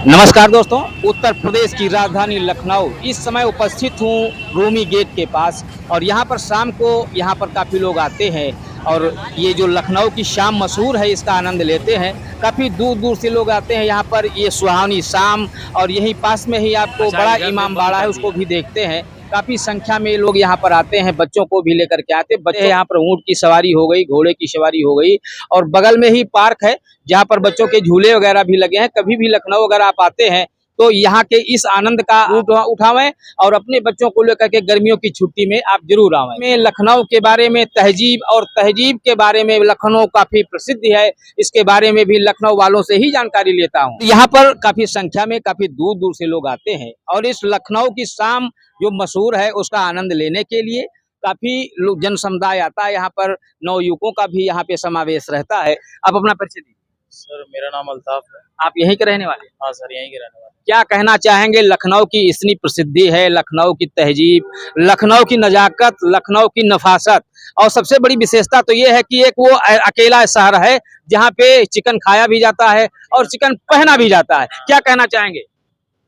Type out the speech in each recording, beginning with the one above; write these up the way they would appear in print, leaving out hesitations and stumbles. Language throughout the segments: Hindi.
नमस्कार दोस्तों, उत्तर प्रदेश की राजधानी लखनऊ इस समय उपस्थित हूँ रूमी गेट के पास। और यहाँ पर शाम को यहाँ पर काफ़ी लोग आते हैं और ये जो लखनऊ की शाम मशहूर है इसका आनंद लेते हैं। काफ़ी दूर दूर से लोग आते हैं यहाँ पर ये सुहावनी शाम। और यहीं पास में ही आपको बड़ा इमाम बाड़ा है, उसको भी देखते हैं। काफ़ी संख्या में लोग यहाँ पर आते हैं, बच्चों को भी लेकर के आते हैं। बच्चे यहाँ पर ऊँट की सवारी हो गई, घोड़े की सवारी हो गई और बगल में ही पार्क है जहाँ पर बच्चों के झूले वगैरह भी लगे हैं। कभी भी लखनऊ अगर आप आते हैं तो यहाँ के इस आनंद का उठावें और अपने बच्चों को लेकर के गर्मियों की छुट्टी में आप जरूर आवें। मैं लखनऊ के बारे में तहजीब के बारे में लखनऊ काफी प्रसिद्ध है, इसके बारे में भी लखनऊ वालों से ही जानकारी लेता हूँ। यहाँ पर काफी संख्या में काफी दूर दूर से लोग आते हैं और इस लखनऊ की शाम जो मशहूर है उसका आनंद लेने के लिए काफी लोग जन समुदाय आता है। यहाँ पर नवयुवकों का भी यहाँ पे समावेश रहता है। आप अपना परिचय दीजिए। सर मेरा नाम अल्ताफ है। आप यहीं के रहने वाले? हाँ सर, यहीं के रहने वाले। क्या कहना चाहेंगे? लखनऊ की इतनी प्रसिद्धि है, लखनऊ की तहजीब, लखनऊ की नजाकत, लखनऊ की नफासत और सबसे बड़ी विशेषता तो ये है कि एक वो अकेला शहर है जहाँ पे चिकन खाया भी जाता है और चिकन पहना भी जाता है। क्या कहना चाहेंगे?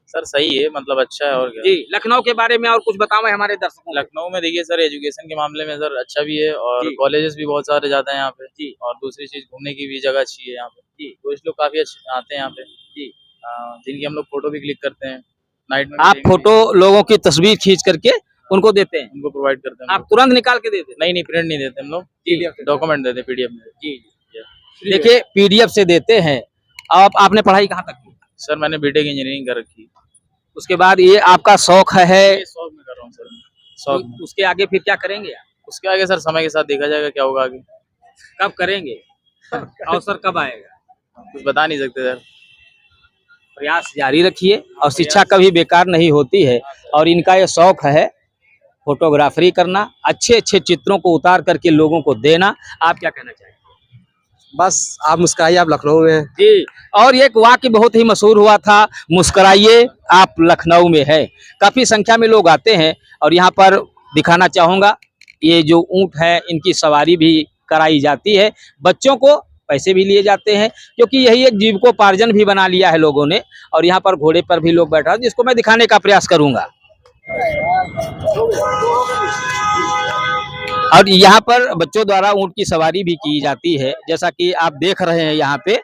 सर सही है, मतलब अच्छा है। और क्या जी, लखनऊ के बारे में और कुछ बताओ हमारे दर्शकों को। लखनऊ में देखिए सर, एजुकेशन के मामले में सर अच्छा भी है और कॉलेजेस भी बहुत सारे जाते हैं यहाँ पे जी। और दूसरी चीज घूमने की भी जगह अच्छी है यहाँ पे जी। टूरिस्ट लोग काफी अच्छे आते हैं यहाँ पे जी, जिनकी हम लोग फोटो भी क्लिक करते हैं नाइट में। आप फोटो लोगों की तस्वीर खींच करके उनको देते हैं? उनको प्रोवाइड करते हैं। आप तुरंत निकाल के देते हैं? नहीं, प्रिंट नहीं देते हम लोग, डॉक्यूमेंट देते हैं पीडीएफ में जी। देखिए पीडीएफ से देते हैं। आपने पढ़ाई कहाँ तक की? सर मैंने बीटेक इंजीनियरिंग कर रखी। उसके बाद ये आपका शौक है? शौक में कर रहा हूँ सर, शौक में। उसके आगे फिर क्या करेंगे? उसके आगे सर समय के साथ देखा जाएगा क्या होगा आगे। कब करेंगे? अवसर कब आएगा? कुछ बता नहीं सकते सर। प्रयास जारी रखिए और शिक्षा कभी बेकार नहीं होती है। और इनका ये शौक है फोटोग्राफरी करना, अच्छे अच्छे चित्रों को उतार करके लोगों को देना। आप क्या कहना चाहेंगे? बस आप मुस्कुराइए, आप लखनऊ में जी। और एक वाक्य बहुत ही मशहूर हुआ था, मुस्कुराइए आप लखनऊ में है। काफी संख्या में लोग आते हैं और यहाँ पर दिखाना चाहूंगा, ये जो ऊंट है इनकी सवारी भी कराई जाती है। बच्चों को पैसे भी लिए जाते हैं क्योंकि यही एक जीविकोपार्जन भी बना लिया है लोगों ने। और यहाँ पर घोड़े पर भी लोग बैठा है जिसको मैं दिखाने का प्रयास करूंगा। और यहाँ पर बच्चों द्वारा ऊंट की सवारी भी की जाती है, जैसा कि आप देख रहे हैं यहाँ पे।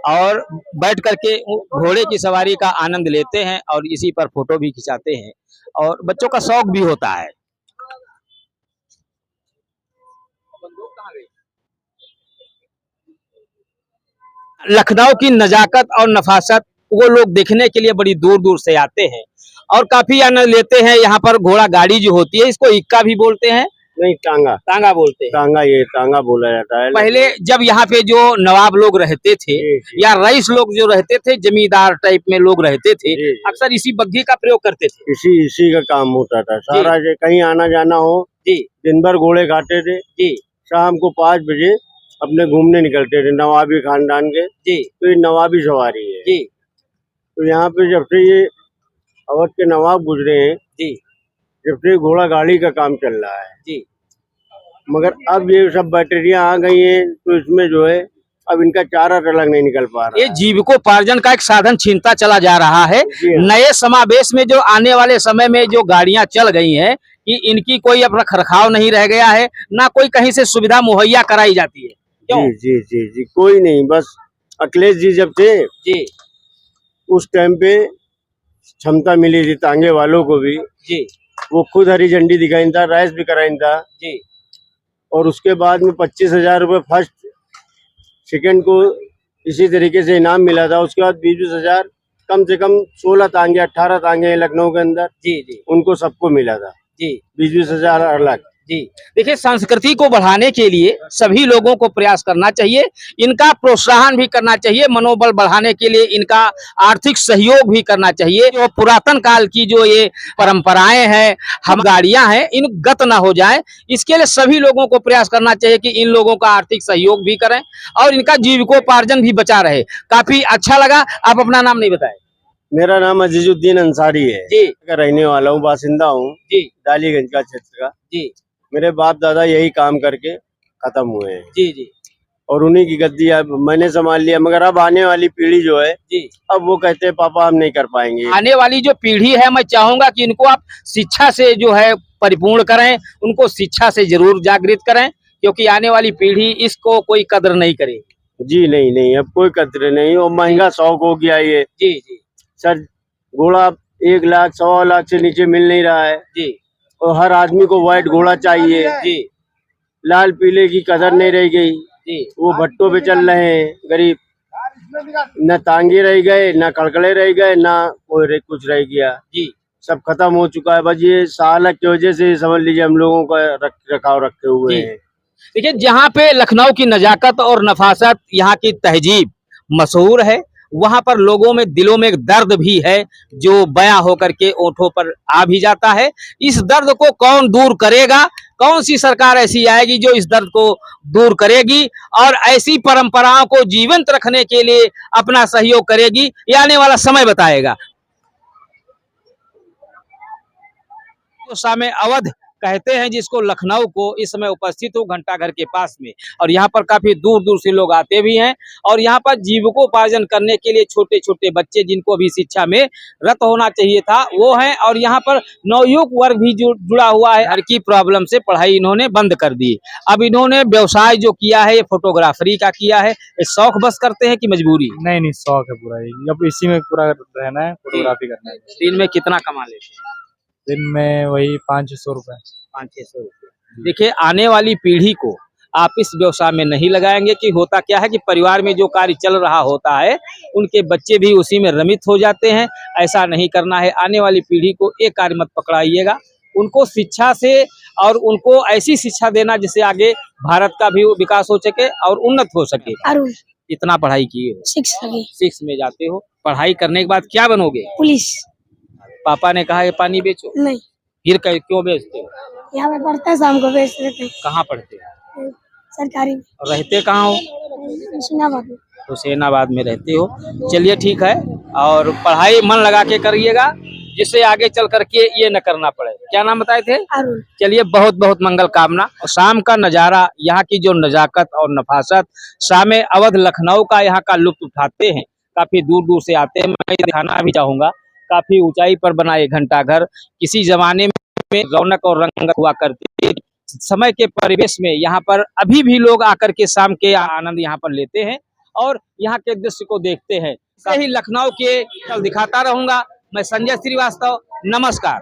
और बैठ करके घोड़े की सवारी का आनंद लेते हैं और इसी पर फोटो भी खिंचाते हैं और बच्चों का शौक भी होता है। लखनऊ की नजाकत और नफासत वो लोग देखने के लिए बड़ी दूर दूर से आते हैं और काफी आनंद लेते हैं। यहाँ पर घोड़ा गाड़ी जो होती है इसको इक्का भी बोलते हैं। नहीं, टांगा बोलते हैं। टांगा बोला जाता है। पहले जब यहाँ पे जो नवाब लोग रहते थे या रईस लोग जो रहते थे, जमींदार टाइप में लोग रहते थे, अक्सर इसी बग्घी का प्रयोग करते थे। इसी का काम होता था सारा। कहीं आना जाना हो जी, दिन भर घोड़े खाते थे जी। शाम को 5 बजे अपने घूमने निकलते थे नवाबी खानदान के जी। तो ये नवाबी सवारी है जी। तो यहाँ पे जब से ये अवध के नवाब गुजरे हैं जी, जब से घोड़ा गाड़ी का काम चल रहा है जी। मगर अब ये सब बैटरियां आ गई हैं तो इसमें जो है अब इनका चारा अलग नहीं निकल पा रहा। ये जीविकोपार्जन का एक साधन छीनता चला जा रहा है। नए समावेश में जो आने वाले समय में जो गाड़ियां चल गई हैं कि इनकी कोई अब रखरखाव नहीं रह गया है, ना कोई कहीं से सुविधा मुहैया कराई जाती है। क्यों? जी, कोई नहीं। बस अखिलेश जी जब थे जी, उस टाइम पे क्षमता मिली थी तांगे वालों को भी जी, वो खुद हरी झंडी दिखाई था, राइस भी कराई था जी। और उसके बाद में 25,000 रुपये फर्स्ट सेकंड को इसी तरीके से इनाम मिला था। उसके बाद 20,000 कम से कम 16 तांगे 18 तांगे लखनऊ के अंदर जी, उनको सबको मिला था जी। 20,000 अलग। जी, देखिए संस्कृति को बढ़ाने के लिए सभी लोगों को प्रयास करना चाहिए, इनका प्रोत्साहन भी करना चाहिए, मनोबल बढ़ाने के लिए इनका आर्थिक सहयोग भी करना चाहिए। जो पुरातन काल की जो ये परंपराएं हैं, हम गाड़ियां हैं, इन गत ना हो जाए, इसके लिए सभी लोगों को प्रयास करना चाहिए कि इन लोगों का आर्थिक सहयोग भी करें और इनका जीविकोपार्जन भी बचा रहे। काफी अच्छा लगा। आप अपना नाम नहीं बताए? मेरा नाम अजीजुद्दीन अंसारी है जी, का रहने वाला हूँ, बासिंदा हूँ जी, डालीगंज का क्षेत्र का। जी, मेरे बाप दादा यही काम करके खत्म हुए हैं जी, जी। और उन्हीं की गद्दी अब मैंने संभाल लिया। मगर अब आने वाली पीढ़ी जो है जी। अब वो कहते हैं पापा हम नहीं कर पाएंगे। आने वाली जो पीढ़ी है, मैं चाहूंगा कि इनको आप शिक्षा से जो है परिपूर्ण करें, उनको शिक्षा से जरूर जागृत करें, क्योंकि आने वाली पीढ़ी इसको कोई कदर नहीं करेगी। जी नहीं नहीं, अब कोई कदर नहीं। और महंगा शौक हो गया ये। जी जी सर घोड़ा 1 लाख 1.25 लाख से नीचे मिल नहीं रहा है। जी और हर आदमी को व्हाइट घोड़ा चाहिए। जी लाल पीले की कदर नहीं रह गई। जी वो भट्टों पे चल रहे हैं गरीब। न तांगे रह गए, न कड़कड़े रह गए, न कोई कुछ रह गया। जी। सब खत्म हो चुका है। बस ये सालक की वजह से समझ लीजिए हम लोगों का रखाव रखे हुए जी। हैं। देखिए, जहाँ पे लखनऊ की नजाकत और नफासत, यहाँ की तहजीब मशहूर है, वहां पर लोगों में दिलों में एक दर्द भी है जो बयां होकर के ओठों पर आ भी जाता है। इस दर्द को कौन दूर करेगा? कौन सी सरकार ऐसी आएगी जो इस दर्द को दूर करेगी और ऐसी परंपराओं को जीवंत रखने के लिए अपना सहयोग करेगी? ये आने वाला समय बताएगा। जो सामे अवध कहते हैं, जिसको लखनऊ को, इस समय उपस्थित हूँ घंटाघर के पास में, और यहाँ पर काफी दूर दूर से लोग आते भी हैं और यहाँ पर जीविकोपार्जन करने के लिए छोटे छोटे बच्चे, जिनको भी शिक्षा में रत होना चाहिए था, वो हैं। और यहाँ पर नवयुवक वर्ग भी जुड़ा हुआ है। घर की प्रॉब्लम से पढ़ाई इन्होंने बंद कर दी। अब इन्होंने व्यवसाय जो किया है, ये फोटोग्राफरी का किया है। ये शौक बस करते हैं कि मजबूरी? नहीं नहीं, शौक है पूरा। ये अब इसी में पूरा रहना है, फोटोग्राफी करना है। दिन में कितना कमा लेते हैं? दिन में वही 500-600 रुपए। 500-600 रुपये। देखिए, आने वाली पीढ़ी को आप इस व्यवसाय में नहीं लगाएंगे कि होता क्या है कि परिवार में जो कार्य चल रहा होता है, उनके बच्चे भी उसी में रमित हो जाते हैं। ऐसा नहीं करना है। आने वाली पीढ़ी को एक कार्य मत पकड़ाइएगा। उनको शिक्षा से, और उनको ऐसी शिक्षा देना जिससे आगे भारत का भी विकास हो सके और उन्नत हो सके। अरुण इतना पढ़ाई किए हो? 6 में जाते हो। पढ़ाई करने के बाद क्या बनोगे? पुलिस। पापा ने कहा कि पानी बेचो, नहीं, फिर क्यों बेचते हो? यहाँ पे पढ़ता है, शाम को बेच देते हैं। कहाँ पढ़ते हो? सरकारी में। और रहते कहाँ हो? हुसैनाबाद में। हुसैनाबाद में रहते हो। चलिए ठीक है, और पढ़ाई मन लगा के करिएगा, जिससे आगे चल करके ये न करना पड़े। क्या नाम बताए थे? अरुण। चलिए, बहुत बहुत मंगल कामना। और शाम का नजारा, यहाँ की जो नजाकत और नफासत, शामे अवध लखनऊ का, यहाँ का लुत्फ उठाते हैं। काफी दूर दूर से आते हैं। मैं दिखाना भी चाहूंगा, काफी ऊंचाई पर बना ये घंटाघर किसी जमाने में रौनक और रंगत हुआ करती थी। समय के परिवेश में यहाँ पर अभी भी लोग आकर के शाम के आनंद यहाँ पर लेते हैं और यहाँ के दृश्य को देखते हैं। सही लखनऊ के कल दिखाता रहूंगा। मैं संजय श्रीवास्तव, नमस्कार।